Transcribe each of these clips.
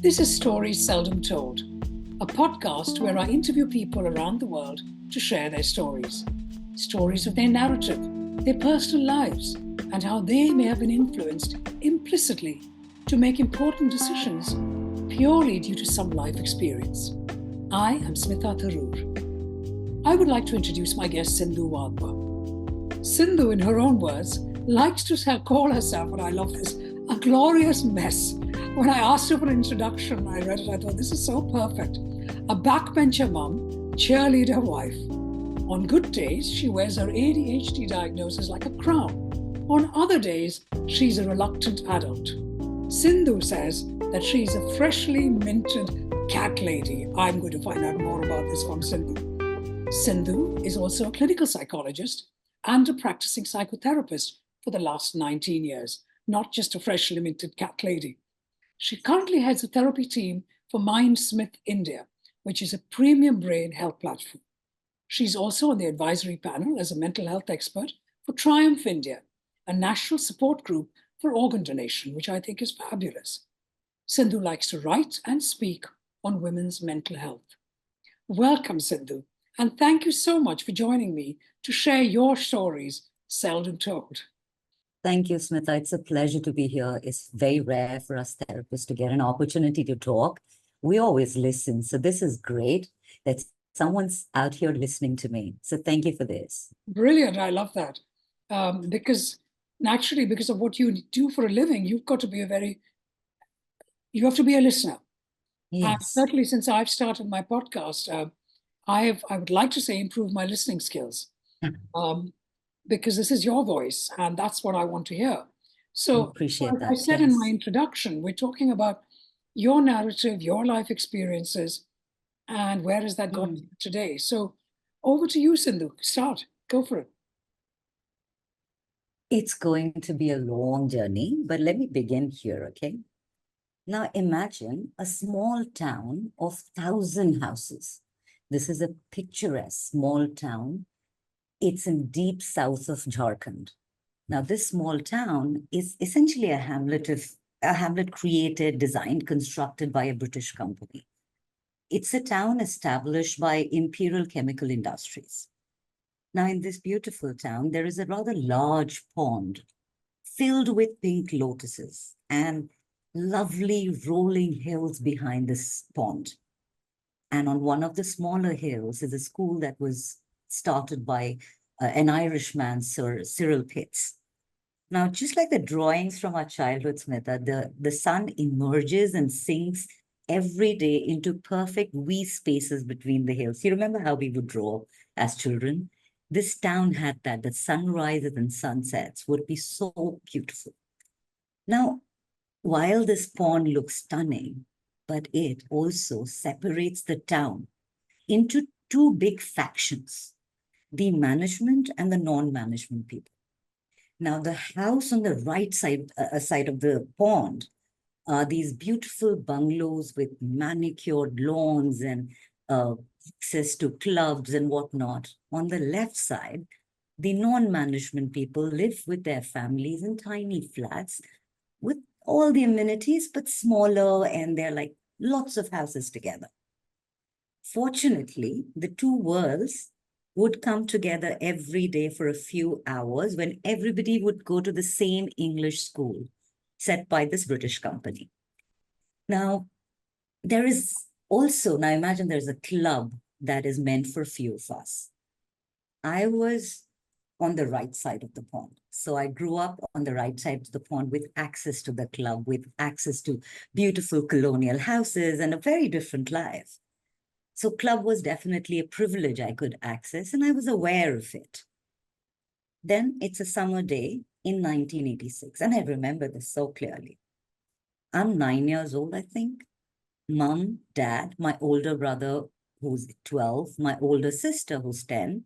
This is Stories Seldom Told, a podcast where I interview people around the world to share their stories. Stories of their narrative, their personal lives, and how they may have been influenced implicitly to make important decisions purely due to some life experience. I am Smita Tharoor. I would like to introduce my guest, Sindhu Wadhwa. Sindhu, in her own words, likes to call herself, and I love this, a glorious mess. When I asked her for an introduction, I read it, I thought, this is so perfect. A backbencher mum, cheerleader wife. On good days, she wears her ADHD diagnosis like a crown. On other days, she's a reluctant adult. Sindhu says that she's a freshly minted cat lady. I'm going to find out more about this from Sindhu. Sindhu is also a clinical psychologist and a practicing psychotherapist for the last 19 years, not just a freshly minted cat lady. She currently heads a therapy team for Mindsmith India, which is a premium brain health platform. She's also on the advisory panel as a mental health expert for Triumph India, a national support group for organ donation, which I think is fabulous. Sindhu likes to write and speak on women's mental health. Welcome, Sindhu, and thank you so much for joining me to share your stories seldom told. Thank you, Smita. It's a pleasure to be here. It's very rare for us therapists to get an opportunity to talk. We always listen. So this is great that someone's out here listening to me. So thank you for this. Brilliant. I love that. Because of what you do for a living, you have to be a listener. Yes. And certainly since I've started my podcast, I would like to say improve my listening skills. Because this is your voice and that's what I want to hear. So appreciate that. I said in my introduction, we're talking about your narrative, your life experiences, and where has that gotten you today? So over to you, Sindhu. Start. Go for it. It's going to be a long journey, but let me begin here, okay? Now imagine a small town of 1,000 houses. This is a picturesque small town. It's in deep south of Jharkhand. Now, this small town is essentially a hamlet created, designed, constructed by a British company. It's a town established by Imperial Chemical Industries. Now, in this beautiful town, there is a rather large pond filled with pink lotuses and lovely rolling hills behind this pond. And on one of the smaller hills is a school that was started by an Irishman, Sir Cyril Pitts. Now, just like the drawings from our childhood, Smita, the sun emerges and sinks every day into perfect V spaces between the hills. You remember how we would draw as children? This town had that. The sunrises and sunsets would be so beautiful. Now, while this pond looks stunning, but it also separates the town into two big factions, the management and the non-management people. Now, the house on the right side of the pond are these beautiful bungalows with manicured lawns and access to clubs and whatnot. On the left side, the non-management people live with their families in tiny flats with all the amenities, but smaller, and they're like lots of houses together. Fortunately, the two worlds would come together every day for a few hours when everybody would go to the same English school set by this British company. Now, there is also, now imagine there's a club that is meant for a few of us. I was on the right side of the pond. So I grew up on the right side of the pond with access to the club, with access to beautiful colonial houses and a very different life. So club was definitely a privilege I could access, and I was aware of it. Then it's a summer day in 1986, and I remember this so clearly. I'm 9 years old, I think. Mom, dad, my older brother, who's 12, my older sister, who's 10,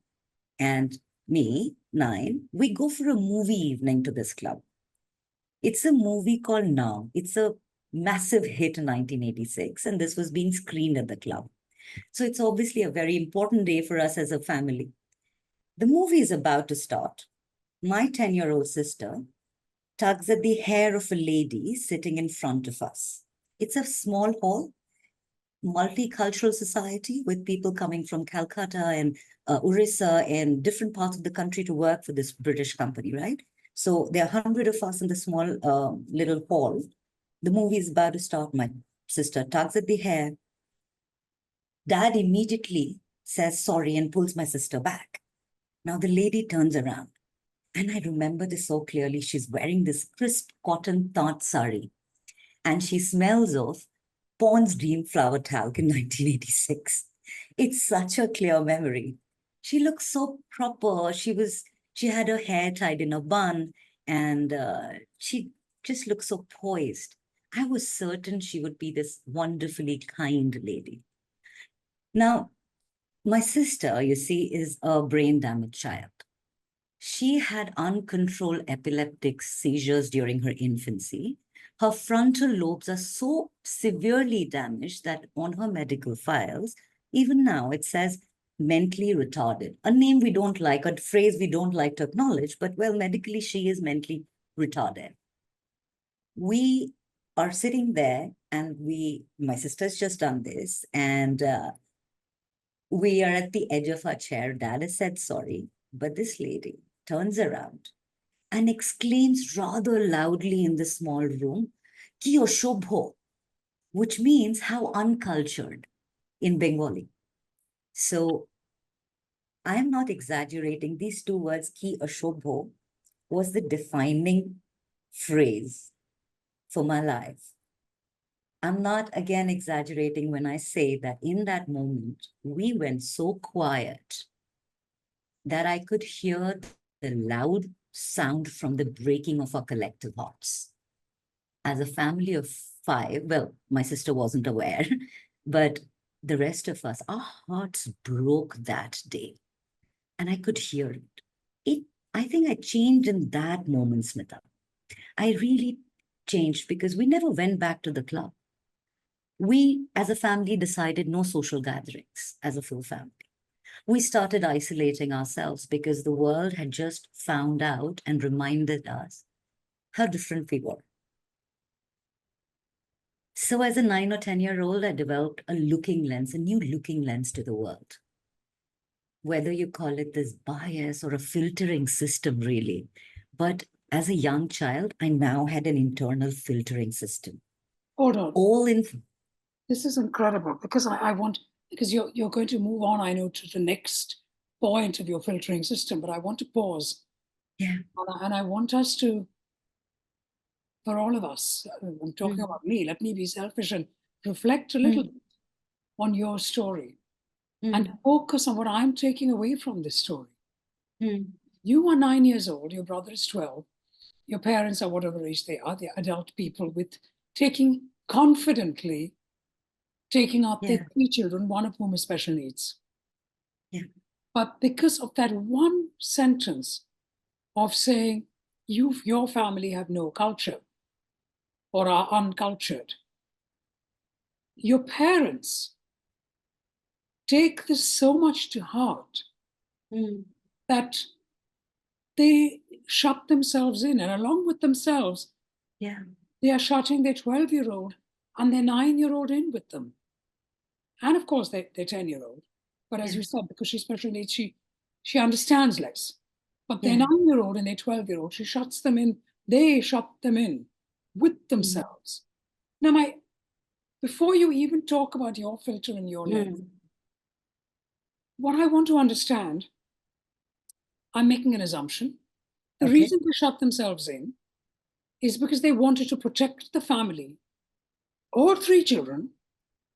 and me, 9, we go for a movie evening to this club. It's a movie called Now. It's a massive hit in 1986, and this was being screened at the club. So it's obviously a very important day for us as a family. The movie is about to start. My 10-year-old sister tugs at the hair of a lady sitting in front of us. It's a small hall, multicultural society with people coming from Calcutta and Orissa and different parts of the country to work for this British company, right? So there are 100 of us in the small little hall. The movie is about to start. My sister tugs at the hair. Dad immediately says sorry and pulls my sister back. Now the lady turns around. And I remember this so clearly. She's wearing this crisp cotton taat sari. And she smells of Pond's Dream Flower Talc in 1986. It's such a clear memory. She looked so proper. She had her hair tied in a bun, and she just looked so poised. I was certain she would be this wonderfully kind lady. Now, my sister, you see, is a brain damaged child. She had uncontrolled epileptic seizures during her infancy. Her frontal lobes are so severely damaged that on her medical files, even now, it says mentally retarded, a name we don't like, a phrase we don't like to acknowledge, but well, medically, she is mentally retarded. We are sitting there and my sister's just done this, and we are at the edge of our chair. Dad has said sorry, but this lady turns around and exclaims rather loudly in the small room, Ki Oshobho, which means how uncultured in Bengali. So I am not exaggerating. These two words, Ki Oshobho, was the defining phrase for my life. I'm not again exaggerating when I say that in that moment, we went so quiet that I could hear the loud sound from the breaking of our collective hearts. As a family of 5, well, my sister wasn't aware, but the rest of us, our hearts broke that day. And I could hear it. I think I changed in that moment, Smita. I really changed because we never went back to the club. We, as a family, decided no social gatherings as a full family. We started isolating ourselves because the world had just found out and reminded us how different we were. So as a 9 or 10-year-old, I developed a looking lens, a new looking lens to the world. Whether you call it this bias or a filtering system, really. But as a young child, I now had an internal filtering system. Hold on. All in. This is incredible because I want, because you're going to move on, I know, to the next point of your filtering system, but I want to pause. Yeah. And I want us to, for all of us, I'm talking about me, let me be selfish and reflect a little bit on your story and focus on what I'm taking away from this story. You are 9 years old, your brother is 12, your parents are whatever age they are, they're adult people with confidently taking up their 3 children, one of whom is special needs. Yeah. But because of that one sentence of saying, your family have no culture or are uncultured, your parents take this so much to heart that they shut themselves in, and along with themselves, they are shutting their 12-year-old and their 9-year-old in with them. And of course, their 10-year-old. But as you said, because she's special needs, she understands less. But their 9-year-old and their 12-year-old, she shuts them in. They shut them in with themselves. Now, before you even talk about your filter and your lens, what I want to understand, I'm making an assumption. The reason they shut themselves in is because they wanted to protect the family or 3 children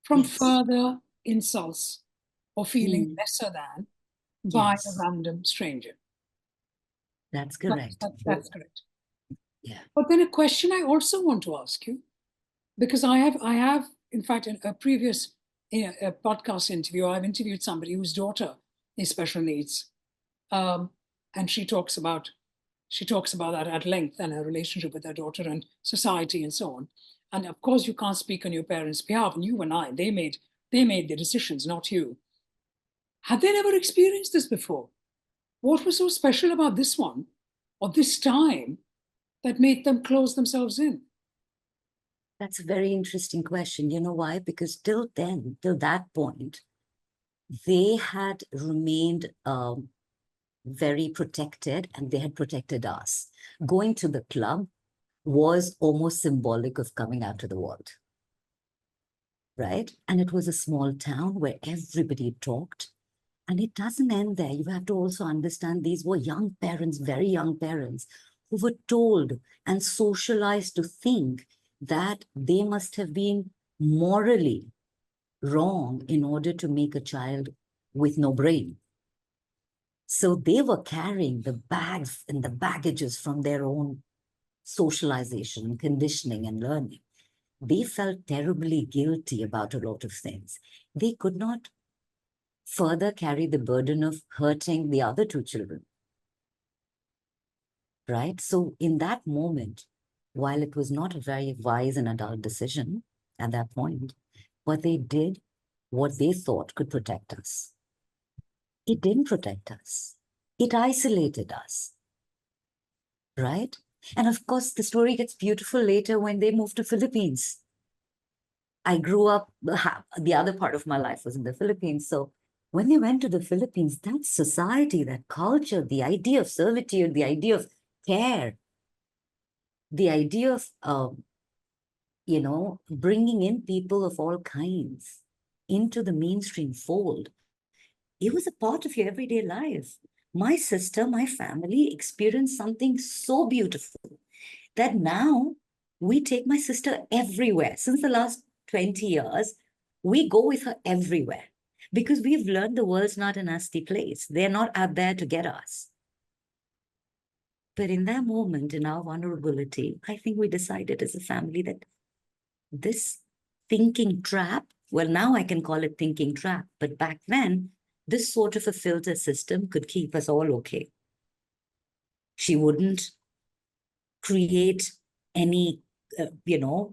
from further insults or feeling lesser than by a random stranger. That's correct. That's correct. Yeah. But then a question I also want to ask you, because I have, in fact, in a previous a podcast interview, I've interviewed somebody whose daughter is special needs. And she talks about that at length and her relationship with her daughter and society and so on. And of course, you can't speak on your parents' behalf, and you and I, they made the decisions, not you. Had they never experienced this before? What was so special about this one or this time that made them close themselves in? That's a very interesting question. You know why? Because till then, till that point, they had remained very protected and they had protected us. Going to the club was almost symbolic of coming out to the world, right? And it was a small town where everybody talked. And it doesn't end there. You have to also understand these were young parents, very young parents, who were told and socialized to think that they must have been morally wrong in order to make a child with no brain. So they were carrying the bags and the baggages from their own socialization, conditioning, and learning. They felt terribly guilty about a lot of things. They could not further carry the burden of hurting the other two children. Right? So in that moment, while it was not a very wise and adult decision at that point, but they did what they thought could protect us. It didn't protect us. It isolated us. Right? And of course, the story gets beautiful later when they moved to Philippines. I grew up, the other part of my life was in the Philippines. So when they went to the Philippines, that society, that culture, the idea of servitude, the idea of care, the idea of, bringing in people of all kinds into the mainstream fold, it was a part of your everyday life. My sister, my family experienced something so beautiful that now we take my sister everywhere. Since the last 20 years, we go with her everywhere because we've learned the world's not a nasty place. They're not out there to get us. But in that moment, in our vulnerability, I think we decided as a family that this thinking trap, well, now I can call it thinking trap, but back then, this sort of a filter system could keep us all okay. She wouldn't create any,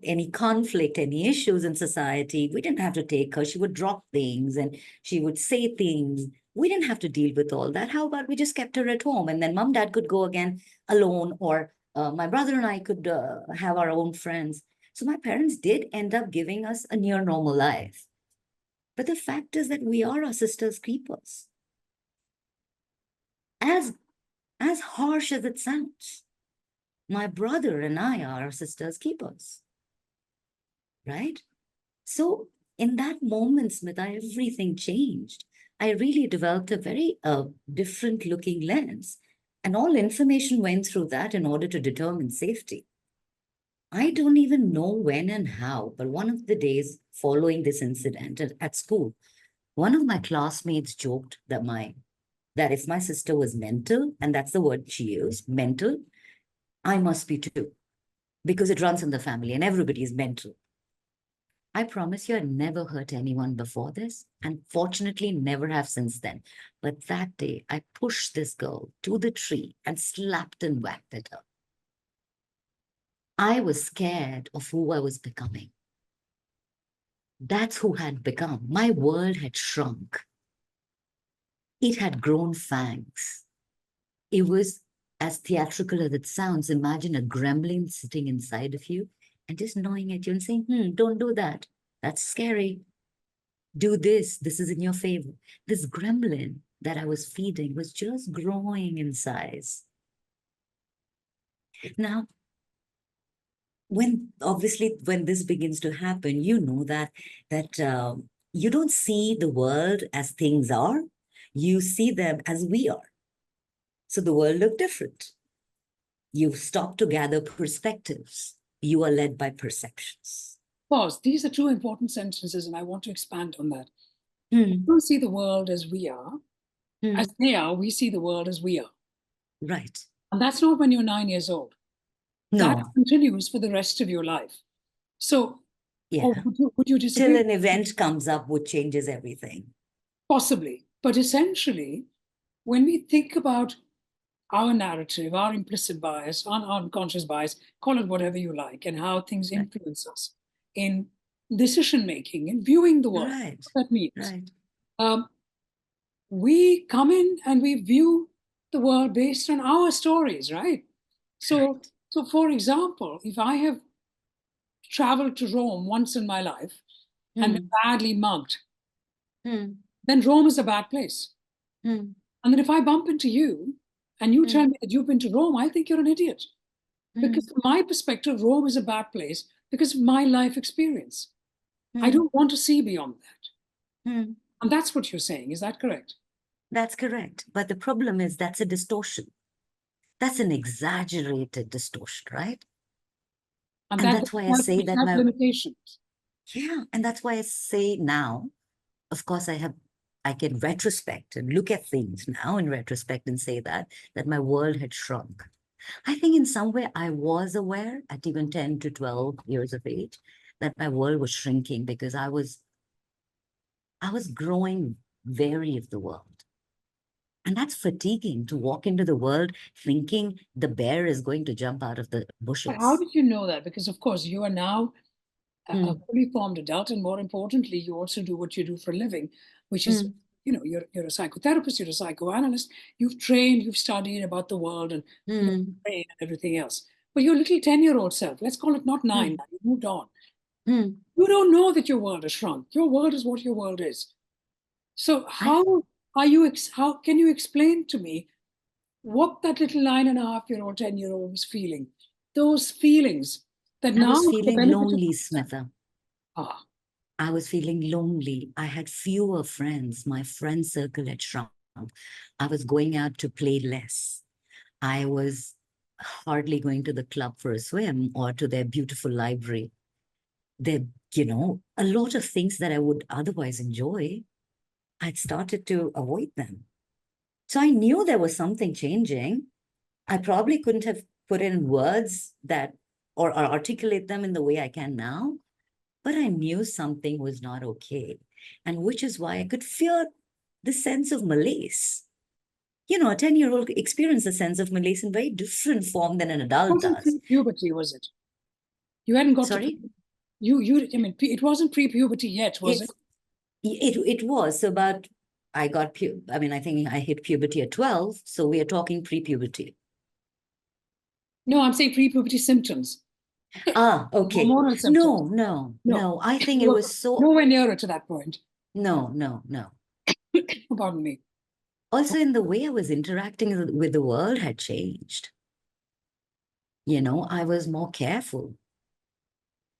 any conflict, any issues in society. We didn't have to take her. She would drop things and she would say things. We didn't have to deal with all that. How about we just kept her at home and then mom, dad could go again alone, or my brother and I could have our own friends. So my parents did end up giving us a near normal life. But the fact is that we are our sister's keepers. As harsh as it sounds, my brother and I are our sister's keepers, right? So in that moment, Smita, everything changed. I really developed a very different looking lens, and all information went through that in order to determine safety. I don't even know when and how, but one of the days following this incident at school, one of my classmates joked that if my sister was mental, and that's the word she used, mental, I must be too, because it runs in the family and everybody is mental. I promise you, I never hurt anyone before this, and fortunately never have since then. But that day, I pushed this girl to the tree and slapped and whacked at her. I was scared of who I was becoming. That's who I had become. My world had shrunk. It had grown fangs. It was as theatrical as it sounds. Imagine a gremlin sitting inside of you and just gnawing at you and saying, don't do that. That's scary. Do this. This is in your favor. This gremlin that I was feeding was just growing in size. Now, when this begins to happen, you know that you don't see the world as things are. You see them as we are. So the world looked different. You stop to gather perspectives. You are led by perceptions. Pause. These are two important sentences, and I want to expand on that. Hmm. We don't see the world as we are. As they are, we see the world as we are. Right. And that's not when you're 9 years old. No. That continues for the rest of your life. So, yeah. Would you disagree? Till an event comes up which changes everything. Possibly. But essentially, when we think about our narrative, our implicit bias, our unconscious bias, call it whatever you like, and how things influence us in decision-making, in viewing the world. Right. What that means. Right. We come in and we view the world based on our stories, right? So for example, if I have traveled to Rome once in my life and been Hmm. badly mugged, Hmm. then Rome is a bad place. Hmm. And then if I bump into you and you Hmm. tell me that you've been to Rome, I think you're an idiot. Hmm. Because from my perspective, Rome is a bad place because of my life experience. I Hmm. don't want to see beyond that. Hmm. And that's what you're saying. Is that correct? That's correct. But the problem is that's a distortion. That's an exaggerated distortion, right? And And that that's why I say it that has limitations. and that's why I say now, of course, I can retrospect and look at things now in retrospect and say that my world had shrunk. I think in some way I was aware at even 10 to 12 years of age that my world was shrinking because I was growing wary of the world. And that's fatiguing to walk into the world thinking the bear is going to jump out of the But how bushes. did you know that? Because, of course, you are now a Hmm. fully formed adult. And more importantly, you also do what you do for a living, which is, Hmm. you're a psychotherapist, you're a psychoanalyst, you've trained, you've studied about the world and Hmm. brain and everything else. But your little 10-year-old self, let's call it not nine, Hmm. now, you moved on. Hmm. You don't know that your world has shrunk. Your world is what your world is. So I how can you explain to me what that little 9.5-year-old, 10-year-old was feeling? Those feelings that I now, was with the feeling benefit of lonely, hindsight, Smitha. ah, I was feeling lonely. I had fewer friends. My friend circle had shrunk. I was going out to play less. I was hardly going to the club for a swim or to their beautiful library. There, a lot of things that I would otherwise enjoy, I'd started to avoid them. So I knew there was something changing. I probably couldn't have put in words that or articulate them in the way I can now, but I knew something was not okay. And which is why I could feel the sense of malaise. A 10-year-old experiences a sense of malaise in very different form than an it adult wasn't does. pre-puberty, was it? You hadn't got to Sorry? I mean, it wasn't pre-puberty yet, was it? It's it was about I got I mean, I think I hit puberty at 12, so we are talking pre-puberty. No, I'm saying pre-puberty symptoms, Okay. hormonal symptoms. No. No, I think you it were was so nowhere near it to that point. no. Pardon me. Also, in the way I was interacting with the world had changed. I was more careful.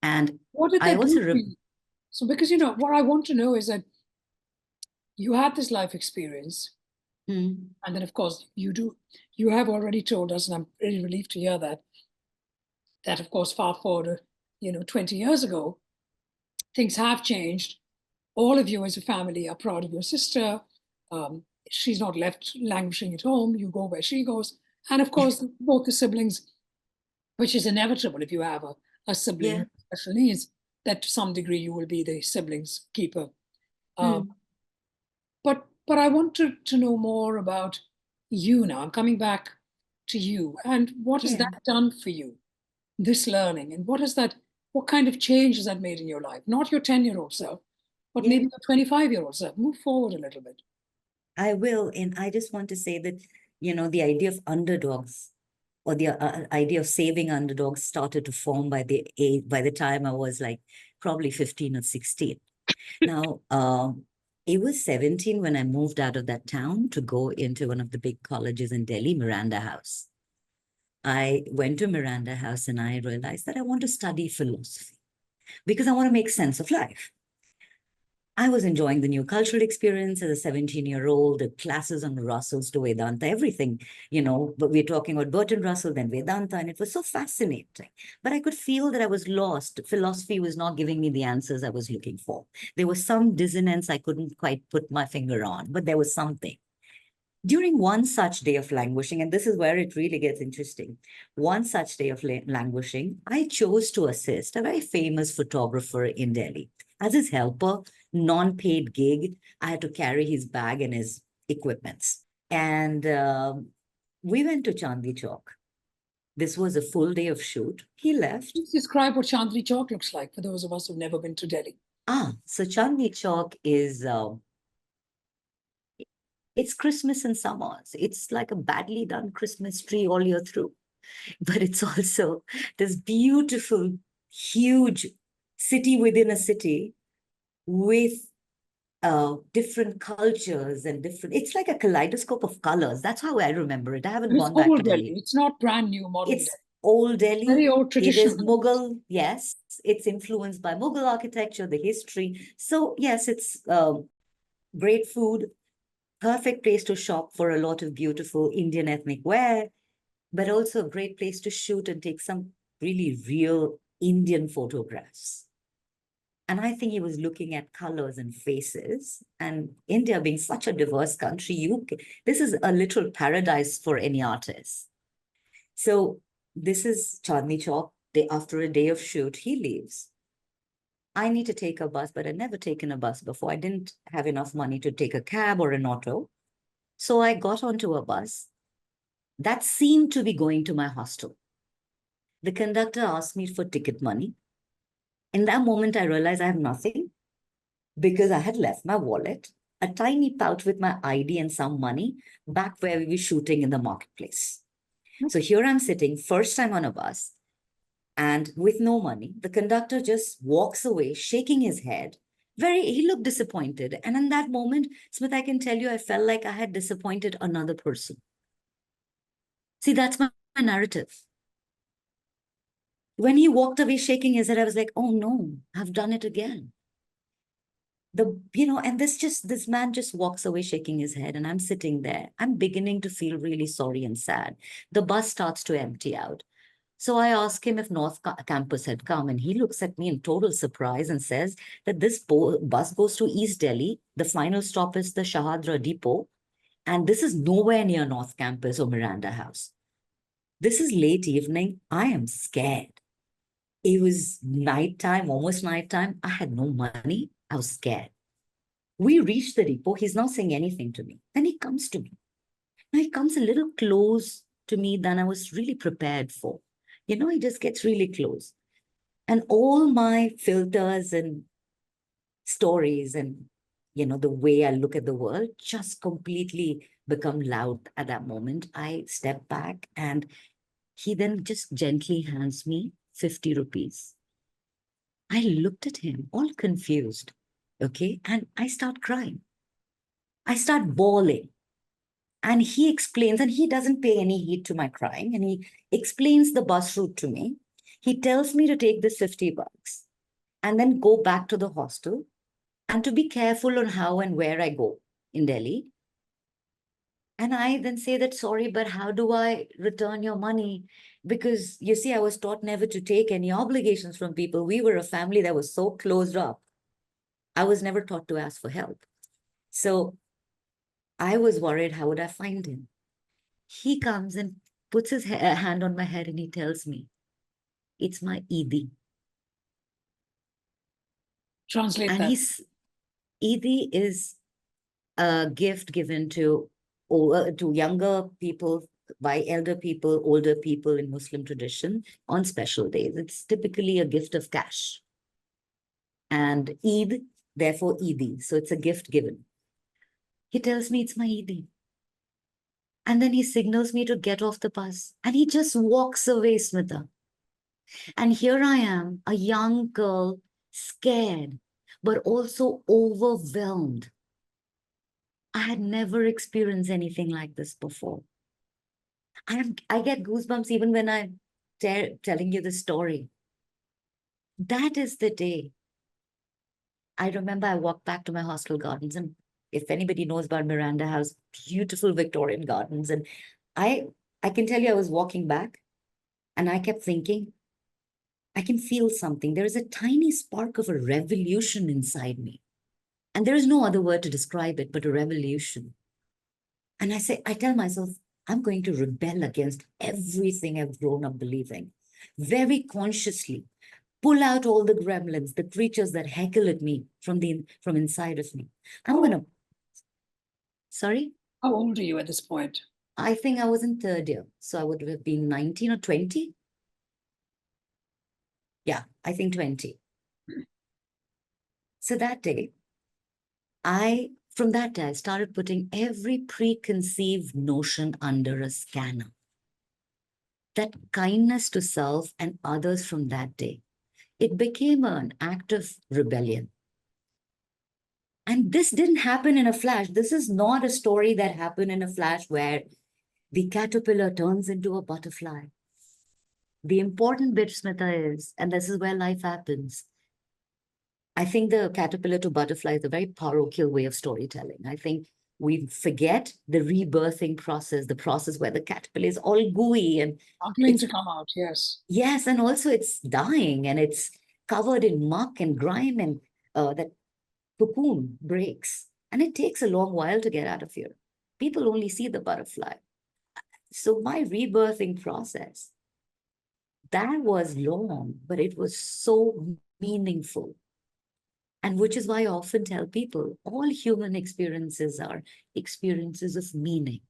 And What did I that also, do for you? So, because what I want to know is that you had this life experience, Hmm. and then, of course, you have already told us, and I'm really relieved to hear that, of course, fast forward, 20 years ago, things have changed. All of you as a family are proud of your sister. She's not left languishing at home. You go where she goes. And of course, both the siblings, which is inevitable if you have a sibling Yeah. with special needs, that to some degree you will be the siblings keeper. Uh, Hmm. but I want to know more about you now. I'm coming back to you. And what has Yeah. that done for you, this learning? And what kind of change has that made in your life? Not your 10-year-old self, but Yeah. maybe your 25-year-old self. Move forward a little bit. I will. And I just want to say that, the idea of underdogs or the idea of saving underdogs started to form by the time I was like probably 15 or 16. Now, it was 17 when I moved out of that town to go into one of the big colleges in Delhi, Miranda House. I went to Miranda House and I realized that I want to study philosophy because I want to make sense of life. I was enjoying the new cultural experience as a 17-year-old, the classes on Russell's to Vedanta, everything, but we're talking about Bertrand Russell, then Vedanta, and it was so fascinating. But I could feel that I was lost. Philosophy was not giving me the answers I was looking for. There was some dissonance I couldn't quite put my finger on, but there was something. During one such day of languishing, and this is where it really gets interesting, one such day of languishing, I chose to assist a very famous photographer in Delhi. As his helper, non-paid gig, I had to carry his bag and his equipments. And we went to Chandni Chowk. This was a full day of shoot. He left. Please describe what Chandni Chowk looks like for those of us who've never been to Delhi. So Chandni Chowk is it's Christmas in summers. It's like a badly done Christmas tree all year through. But it's also this beautiful huge city within a city with different cultures and different, it's like a kaleidoscope of colors. That's how I remember it. I haven't It's gone back to old Delhi. Delhi. It's not brand new modern It's Delhi. old Delhi. Very old It traditional. is Mughal, yes. It's influenced by Mughal architecture, the history. So yes, it's great food, perfect place to shop for a lot of beautiful Indian ethnic wear, but also a great place to shoot and take some really real Indian photographs. And I think he was looking at colors and faces. And India being such a diverse country, this is a literal paradise for any artist. So this is Chandni Chowk. After a day of shoot, he leaves. I need to take a bus, but I'd never taken a bus before. I didn't have enough money to take a cab or an auto. So I got onto a bus that seemed to be going to my hostel. The conductor asked me for ticket money. In that moment, I realized I have nothing because I had left my wallet, a tiny pouch with my ID and some money back where we were shooting in the marketplace. So here I'm sitting, first time on a bus, and with no money. The conductor just walks away, shaking his head. He looked disappointed. And in that moment, Smith, I can tell you, I felt like I had disappointed another person. See, that's my narrative. When he walked away shaking his head, I was like, oh no, I've done it again. And this man just walks away shaking his head, and I'm sitting there. I'm beginning to feel really sorry and sad. The bus starts to empty out. So I ask him if North Campus had come, and he looks at me in total surprise and says that this bus goes to East Delhi. The final stop is the Shahadra Depot, and this is nowhere near North Campus or Miranda House. This is late evening. I am scared. It was nighttime, almost nighttime. I had no money. I was scared. We reached the depot. He's not saying anything to me. Then he comes to me. Now he comes a little close to me than I was really prepared for. He just gets really close. And all my filters and stories and, the way I look at the world just completely become loud at that moment. I step back and he then just gently hands me 50 rupees. I looked at him all confused. Okay. And I start crying. I start bawling. And he explains, and he doesn't pay any heed to my crying, and he explains the bus route to me. He tells me to take this 50 bucks and then go back to the hostel and to be careful on how and where I go in Delhi. And I then say that, sorry, but how do I return your money? Because you see, I was taught never to take any obligations from people. We were a family that was so closed up. I was never taught to ask for help. So I was worried, how would I find him? He comes and puts his hand on my head and he tells me, it's my Eidi. Translate And that. Eidi is a gift given to younger people by elder people, older people in Muslim tradition on special days. It's typically a gift of cash. And Eid, therefore Eidi. So it's a gift given. He tells me it's my Eidi. And then he signals me to get off the bus. And he just walks away, Smita. And here I am, a young girl, scared, but also overwhelmed. I had never experienced anything like this before. I get goosebumps even when I'm telling you the story. That is the day. I remember I walked back to my hostel gardens, and if anybody knows about Miranda House, beautiful Victorian gardens. And I can tell you I was walking back and I kept thinking, I can feel something. There is a tiny spark of a revolution inside me. And there is no other word to describe it but a revolution. And I tell myself, I'm going to rebel against everything I've grown up believing. Very consciously, pull out all the gremlins, the creatures that heckle at me from inside of me. Sorry? How old are you at this point? I think I was in third year. So I would have been 19 or 20. Yeah, I think 20. So that day, from that day, I started putting every preconceived notion under a scanner. That kindness to self and others from that day it became an act of rebellion. And this didn't happen in a flash. This is not a story that happened in a flash where the caterpillar turns into a butterfly. The important bit, Smita, is, and this is where life happens. I think the caterpillar to butterfly is a very parochial way of storytelling. I think we forget the rebirthing process, the process where the caterpillar is all gooey and Struggling to come out, yes. yes, and also it's dying and it's covered in muck and grime and that cocoon breaks. And it takes a long while to get out of here. People only see the butterfly. So my rebirthing process, that was long, but it was so meaningful. And which is why I often tell people all human experiences are experiences of meaning.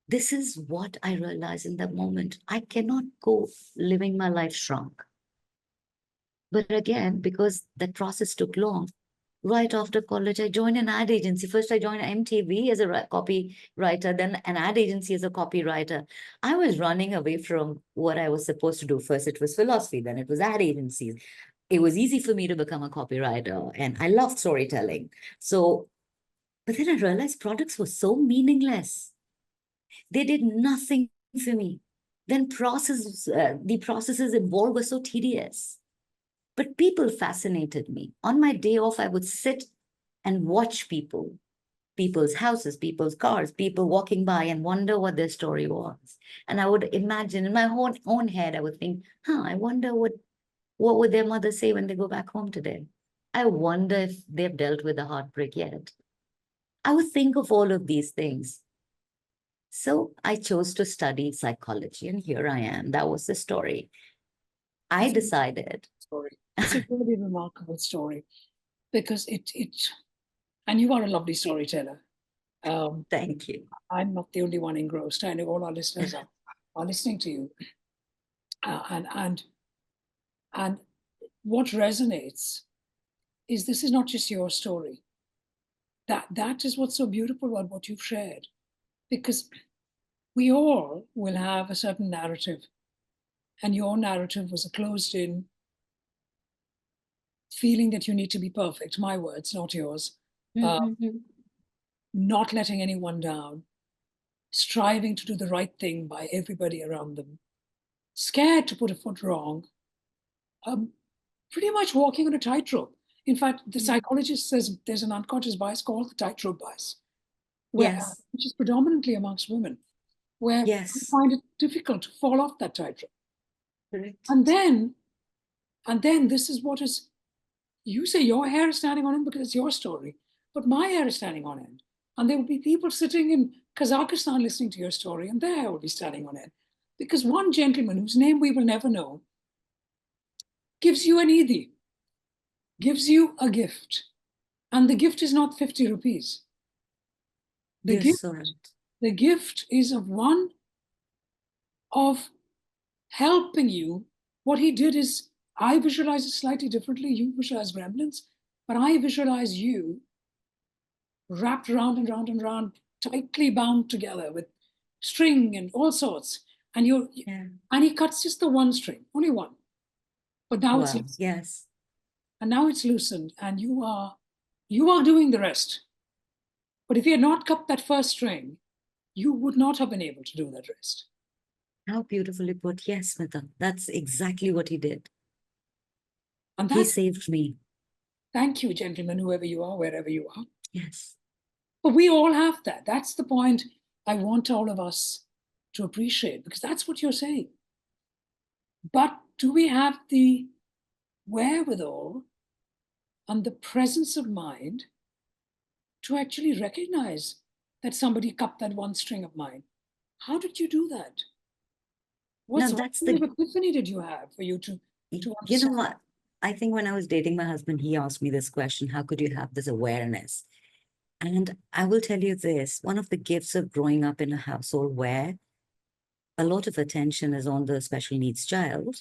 This is what I realized in that moment. I cannot go living my life shrunk. But again, because that process took long, right after college, I joined an ad agency. First, I joined MTV as a copywriter, then an ad agency as a copywriter. I was running away from what I was supposed to do. First, it was philosophy, then it was ad agencies. It was easy for me to become a copywriter, and I loved storytelling. So, but then I realized products were so meaningless. They did nothing for me. Then the processes involved were so tedious. But people fascinated me. On my day off, I would sit and watch people, people's houses, people's cars, people walking by and wonder what their story was. And I would imagine in my own head, I would think, I wonder what would their mother say when they go back home today? I wonder if they've dealt with a heartbreak yet. I would think of all of these things. So I chose to study psychology, and here I am. That was the story. I decided. Story. It's a really remarkable story because and you are a lovely storyteller. Thank you. I'm not the only one engrossed. I know all our listeners are listening to you. And what resonates is this is not just your story. That is what's so beautiful about what you've shared. Because we all will have a certain narrative. And your narrative was a closed-in feeling that you need to be perfect. My words, not yours. Not letting anyone down, striving to do the right thing by everybody around them, scared to put a foot wrong, pretty much walking on a tightrope. In fact, the psychologist says there's an unconscious bias called the tightrope bias, which is predominantly amongst women, where we find it difficult to fall off that tightrope. Correct. And then this is what is, you say your hair is standing on end because it's your story, but my hair is standing on end. And there will be people sitting in Kazakhstan listening to your story, and their hair will be standing on end. Because one gentleman whose name we will never know gives you an Eidi, gives you a gift. And the gift is not 50 rupees. The gift is of helping you. What he did is, I visualize it slightly differently. You visualize remnants, but I visualize you wrapped around and round and round, tightly bound together with string and all sorts. And and he cuts just the one string, only one. But now it's loosened. And now it's loosened, and you are doing the rest. But if he had not cut that first string, you would not have been able to do that rest. How beautifully put. Yes, Smita. That's exactly what he did. And he saved me. Thank you, gentlemen, whoever you are, wherever you are. Yes. But we all have that. That's the point I want all of us to appreciate, because that's what you're saying. But do we have the wherewithal and the presence of mind to actually recognize that somebody cut that one string of mine? How did you do that? What kind of epiphany did you have for you to understand? You know what? I think when I was dating my husband, he asked me this question: how could you have this awareness? And I will tell you this, one of the gifts of growing up in a household where a lot of attention is on the special needs child,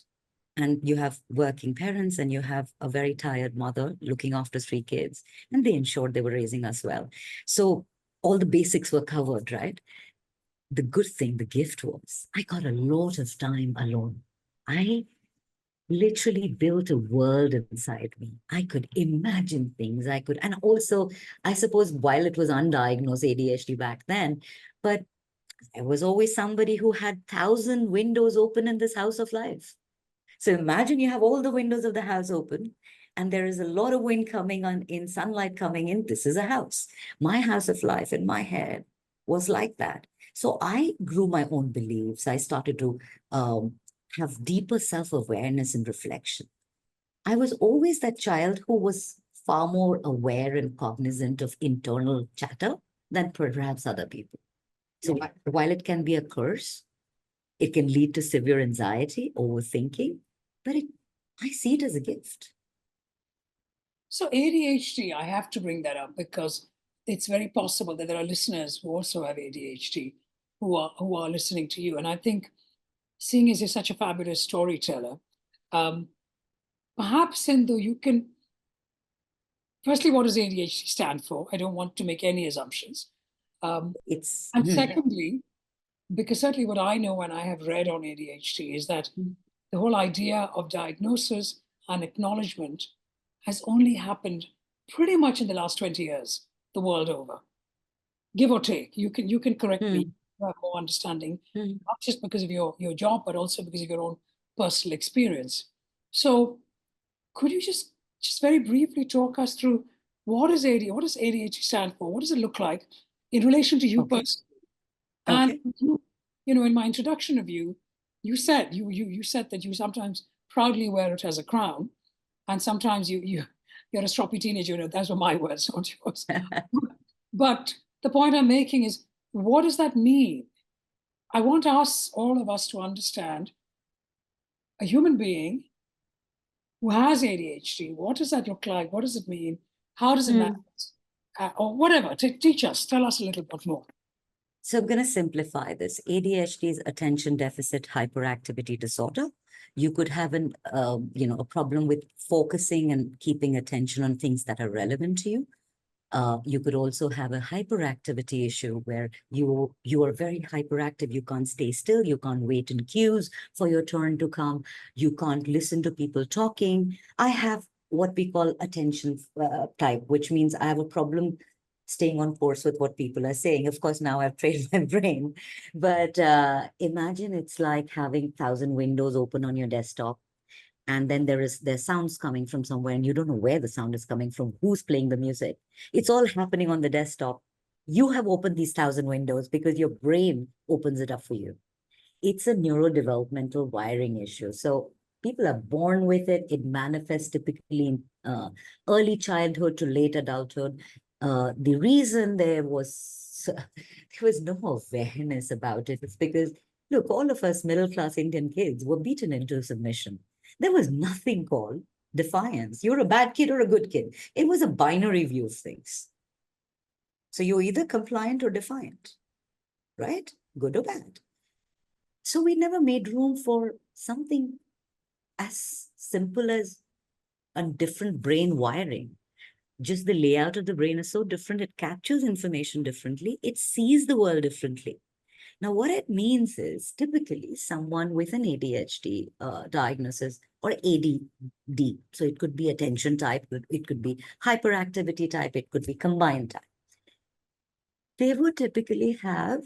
and you have working parents and you have a very tired mother looking after 3 kids, and they ensured they were raising us well. So all the basics were covered, right? The good thing, the gift was, I got a lot of time alone. I literally built a world inside me. I could imagine things. And also, I suppose while it was undiagnosed ADHD back then, but there was always somebody who had 1,000 windows open in this house of life. So imagine you have all the windows of the house open and there is a lot of wind coming on in, sunlight coming in. This is a house. My house of life in my head was like that. So I grew my own beliefs. I started to have deeper self-awareness and reflection. I was always that child who was far more aware and cognizant of internal chatter than perhaps other people. So while it can be a curse, it can lead to severe anxiety, overthinking, but I see it as a gift. So ADHD, I have to bring that up because it's very possible that there are listeners who also have ADHD who are listening to you. And I think, seeing as you're such a fabulous storyteller, perhaps, Sindhu, you can, firstly, what does ADHD stand for? I don't want to make any assumptions. And secondly, because certainly what I know and I have read on ADHD is that the whole idea of diagnosis and acknowledgement has only happened pretty much in the last 20 years, the world over, give or take. You can correct me, you have more understanding, not just because of your job, but also because of your own personal experience. So could you just very briefly talk us through what does ADHD stand for? What does it look like in relation to you personally? And in my introduction of you, you said that you sometimes proudly wear it as a crown, and sometimes you're a stroppy teenager. Those were my words, not yours. But the point I'm making is, what does that mean? I want all of us to understand a human being who has ADHD. What does that look like? What does it mean? How does it manifest? Or whatever. Teach us. Tell us a little bit more. So I'm going to simplify this. ADHD is attention deficit hyperactivity disorder. You could have a problem with focusing and keeping attention on things that are relevant to you. You could also have a hyperactivity issue where you are very hyperactive. You can't stay still. You can't wait in queues for your turn to come. You can't listen to people talking. I have what we call attention type, which means I have a problem staying on course with what people are saying. Of course, now I've trained my brain, but imagine it's like having 1,000 windows open on your desktop. And then there's sounds coming from somewhere and you don't know where the sound is coming from, who's playing the music. It's all happening on the desktop. You have opened these 1,000 windows because your brain opens it up for you. It's a neurodevelopmental wiring issue. So people are born with it. It manifests typically in early childhood to late adulthood. The reason there was no awareness about it is because, look, all of us middle-class Indian kids were beaten into submission. There was nothing called defiance. You're a bad kid or a good kid. It was a binary view of things. So you're either compliant or defiant, right? Good or bad. So we never made room for something as simple as a different brain wiring. Just the layout of the brain is so different. It captures information differently. It sees the world differently. Now, what it means is typically someone with an ADHD diagnosis or ADD, so it could be attention type, it could be hyperactivity type, it could be combined type. They would typically have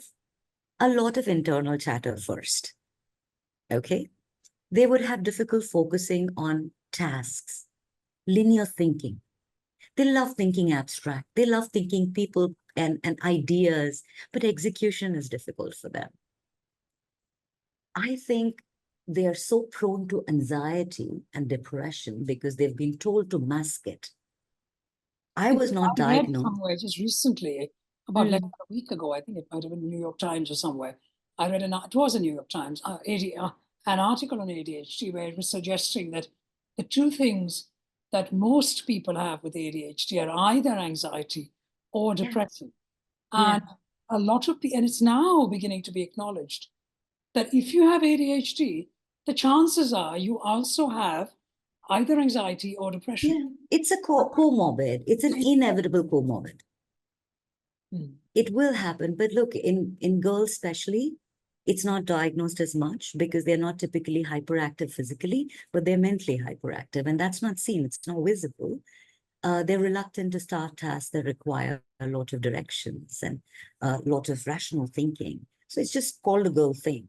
a lot of internal chatter first, okay? They would have difficult focusing on tasks, linear thinking. They love thinking abstract. They love thinking people and ideas, but execution is difficult for them. I think they are so prone to anxiety and depression because they've been told to mask it. I was not diagnosed. Somewhere just recently, about less than a week ago, I think it might have been the New York Times or somewhere. I read it was a New York Times, an article on ADHD where it was suggesting that the two things that most people have with ADHD are either anxiety or depression. And a lot of people, and it's now beginning to be acknowledged that if you have ADHD, the chances are you also have either anxiety or depression. Yeah, it's a comorbid. It's an inevitable comorbid. It will happen. But look, in girls especially, It's not diagnosed as much because they're not typically hyperactive physically, but they're mentally hyperactive. And that's not seen, it's not visible. They're reluctant to start tasks that require a lot of directions and a lot of rational thinking. So it's just called a girl thing.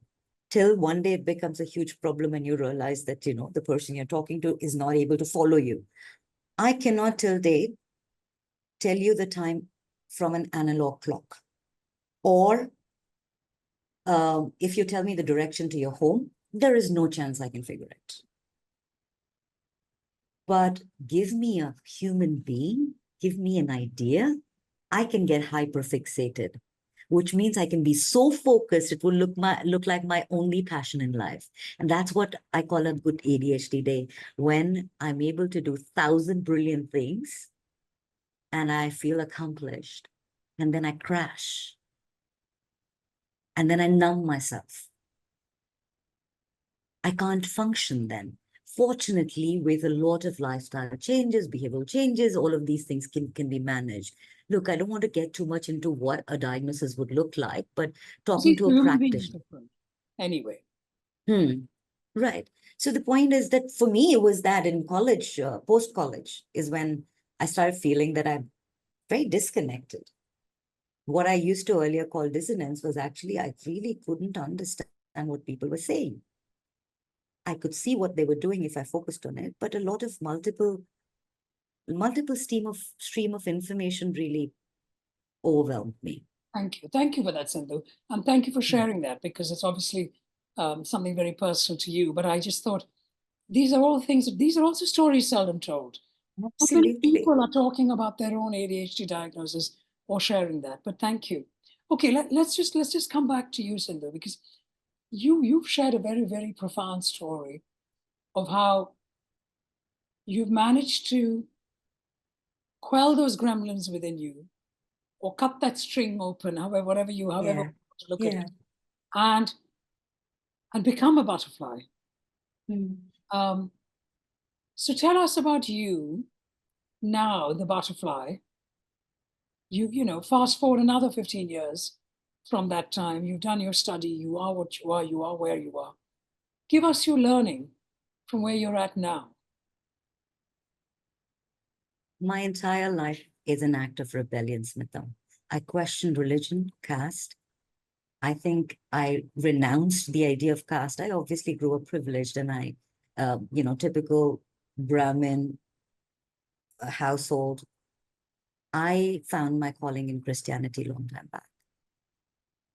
Till one day it becomes a huge problem and you realize that, the person you're talking to is not able to follow you. I cannot till date tell you the time from an analog clock. Or if you tell me the direction to your home, there is no chance I can figure it. But give me a human being, give me an idea, I can get hyperfixated, which means I can be so focused, it will look like my only passion in life. And that's what I call a good ADHD day, when I'm able to do 1,000 brilliant things and I feel accomplished, and then I crash. And then I numb myself. I can't function then. Fortunately, with a lot of lifestyle changes, behavioral changes, all of these things can be managed. Look, I don't want to get too much into what a diagnosis would look like, but talking See, to a human being is practitioner. different. Anyway. Right. So the point is that for me, it was that in college, post-college, is when I started feeling that I'm very disconnected. What I used to earlier call dissonance was actually, I really couldn't understand what people were saying. I could see what they were doing if I focused on it, but a lot of multiple stream of information really overwhelmed me. Thank you. Thank you for that, Sindhu. And thank you for sharing that, because it's obviously something very personal to you. But I just thought these are all things, these are also stories seldom told. Not many Absolutely. people are talking about their own ADHD diagnosis or sharing that, but thank you. Okay, let's just come back to you, Sindhu, because you've shared a very, very profound story of how you've managed to quell those gremlins within you, or cut that string open, however you want to look at it, and become a butterfly. So tell us about you now, the butterfly. You fast forward another 15 years from that time. You've done your study. You are what you are. You are where you are. Give us your learning from where you're at now. My entire life is an act of rebellion, Smita. I questioned religion, caste. I think I renounced the idea of caste. I obviously grew up privileged, and I, typical Brahmin household. I found my calling in Christianity a long time back.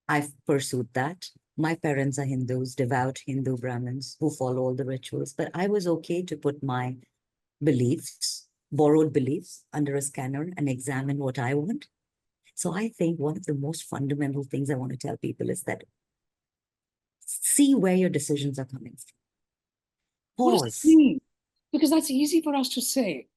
I've pursued that. My parents are Hindus, devout Hindu Brahmins who follow all the rituals, but I was okay to put my beliefs, borrowed beliefs, under a scanner and examine what I want. So I think one of the most fundamental things I want to tell people is that see where your decisions are coming from. Pause. What does it mean? Because that's easy for us to say.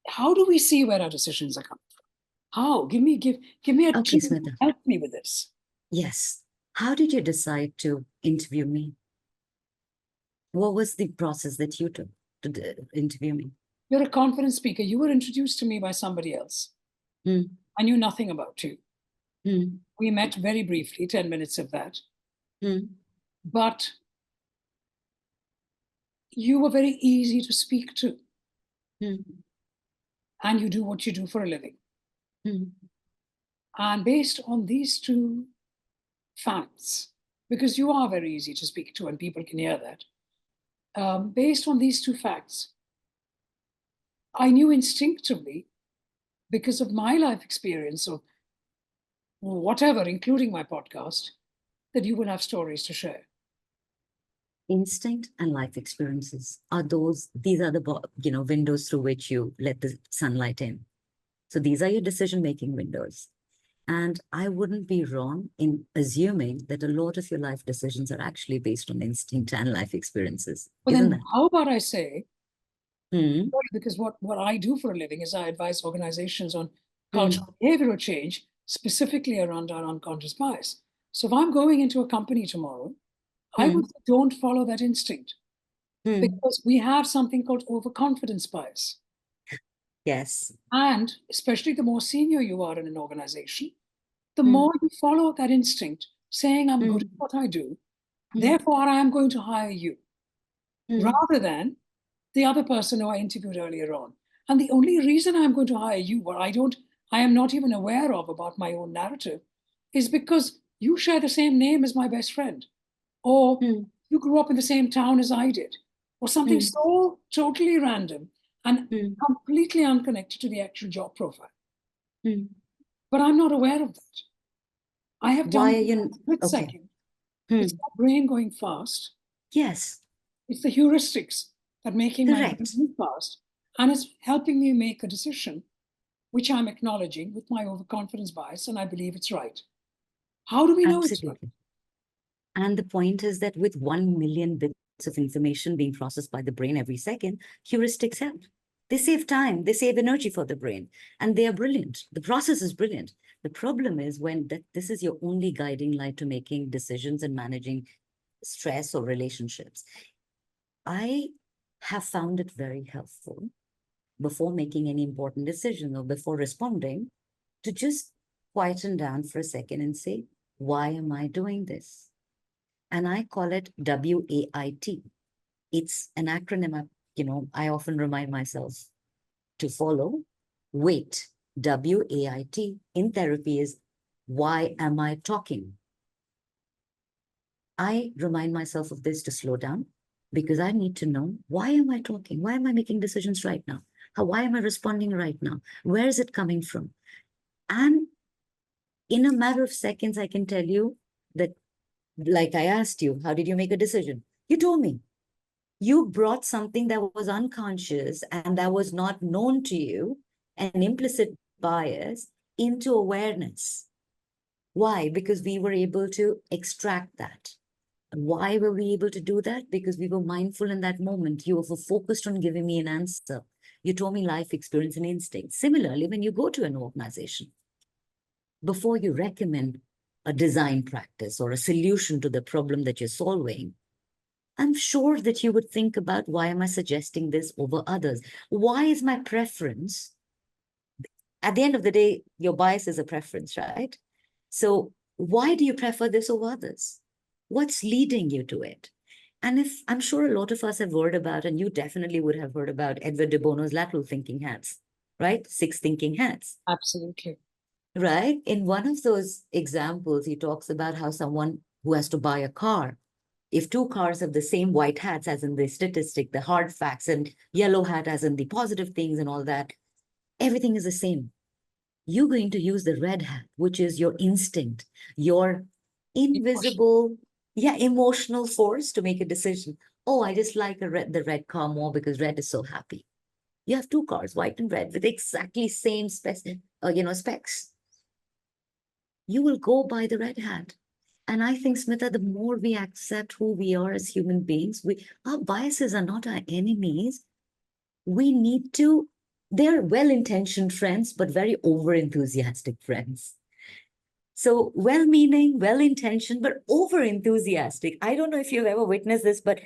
How do we see where our decisions are coming from? How? Give me a okay, tip. Help me with this. Yes. How did you decide to interview me? What was the process that you took to interview me? You're a confident speaker. You were introduced to me by somebody else. I knew nothing about you. We met very briefly, 10 minutes of that. But you were very easy to speak to. And you do what you do for a living. And based on these two facts, because you are very easy to speak to and people can hear that, based on these two facts, I knew instinctively, because of my life experience of whatever, including my podcast, that you will have stories to share. Instinct and life experiences are these are the windows through which you let the sunlight in. So these are your decision-making windows. And I wouldn't be wrong in assuming that a lot of your life decisions are actually based on instinct and life experiences. But then how about I say, because what I do for a living is I advise organizations on cultural behavioral change, specifically around our unconscious bias. So if I'm going into a company tomorrow, I would say don't follow that instinct, because we have something called overconfidence bias. Yes. And especially the more senior you are in an organization, the more you follow that instinct saying I'm good at what I do, therefore I am going to hire you, rather than the other person who I interviewed earlier on. And the only reason I'm going to hire you, what I am not even aware of about my own narrative, is because you share the same name as my best friend, or you grew up in the same town as I did, or something so totally random and completely unconnected to the actual job profile. But I'm not aware of that. I have done Why are you a split okay? second. It's my brain going fast. Yes, It's the heuristics that making my brain correct. move fast, and it's helping me make a decision, which I'm acknowledging with my overconfidence bias, and I believe it's right. How do we know it's right? Absolutely. And the point is that with 1 million bits of information being processed by the brain every second, heuristics help. They save time, they save energy for the brain, and they are brilliant. The process is brilliant. The problem is when this is your only guiding light to making decisions and managing stress or relationships. I have found it very helpful before making any important decision or before responding to just quieten down for a second and say, why am I doing this? And I call it WAIT. It's an acronym I often remind myself to follow. WAIT, WAIT in therapy is why am I talking? I remind myself of this to slow down because I need to know, why am I talking? Why am I making decisions right now? Why am I responding right now? Where is it coming from? And in a matter of seconds, I can tell you that, like I asked you, how did you make a decision? You told me. You brought something that was unconscious and that was not known to you, an implicit bias, into awareness. Why? Because we were able to extract that. Why were we able to do that? Because we were mindful in that moment. You were focused on giving me an answer. You told me life experience and instinct. Similarly, when you go to an organization, before you recommend a design practice or a solution to the problem that you're solving, I'm sure that you would think about, why am I suggesting this over others? Why is my preference? At the end of the day, your bias is a preference, right? So why do you prefer this over others? What's leading you to it? And if I'm sure a lot of us have heard about, and you definitely would have heard about Edward de Bono's lateral thinking hats, right? 6 thinking hats. Absolutely. Right? In one of those examples, he talks about how someone who has to buy a car, if 2 cars have the same white hats, as in the statistic, the hard facts, and yellow hat as in the positive things and all that, everything is the same. You're going to use the red hat, which is your instinct, your invisible, emotional force to make a decision. Oh, I just like the red car more because red is so happy. You have 2 cars, white and red, with exactly same specs. You will go by the red hat. And I think, Smita, the more we accept who we are as human beings, our biases are not our enemies. We need to, they're well-intentioned friends, but very over-enthusiastic friends. So well-meaning, well-intentioned, but over-enthusiastic. I don't know if you've ever witnessed this, but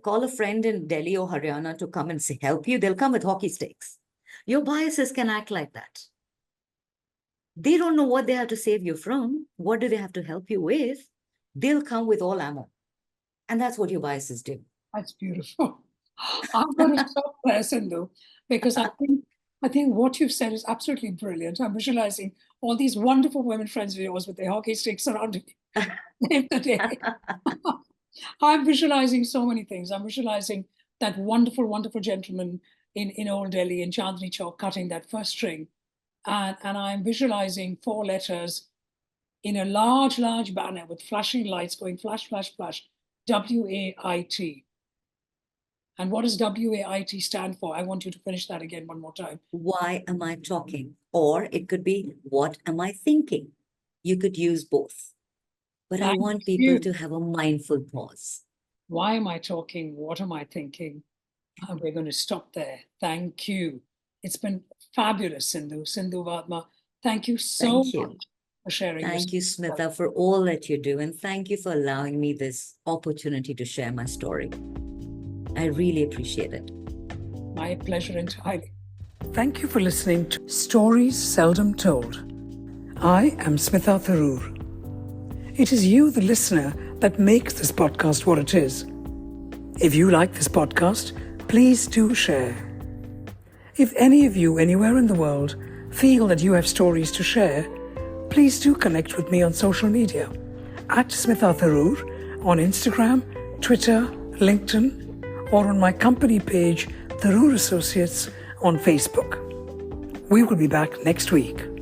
call a friend in Delhi or Haryana to come and help you. They'll come with hockey sticks. Your biases can act like that. They don't know what they have to save you from. What do they have to help you with? They'll come with all ammo. And that's what your biases do. That's beautiful. I'm going to stop there, Sindhu, because I think what you've said is absolutely brilliant. I'm visualizing all these wonderful women friends of yours with their hockey sticks surrounding me the day. I'm visualizing so many things. I'm visualizing that wonderful, wonderful gentleman in Old Delhi, in Chandni Chowk, cutting that first string. And I'm visualizing 4 letters in a large, large banner with flashing lights going flash, flash, flash, WAIT. And what does WAIT stand for? I want you to finish that again one more time. Why am I talking? Or it could be, what am I thinking? You could use both. But I want people to have a mindful pause. Why am I talking? What am I thinking? And we're going to stop there. Thank you. It's been fabulous, Sindhu Wadhwa. Thank you so much for sharing. Thank you, Smita, for all that you do. And thank you for allowing me this opportunity to share my story. I really appreciate it. My pleasure entirely. Thank you for listening to Stories Seldom Told. I am Smita Tharoor. It is you, the listener, that makes this podcast what it is. If you like this podcast, please do share. If any of you anywhere in the world feel that you have stories to share, please do connect with me on social media at Smitha Tharoor on Instagram, Twitter, LinkedIn, or on my company page, Tharoor Associates, on Facebook. We will be back next week.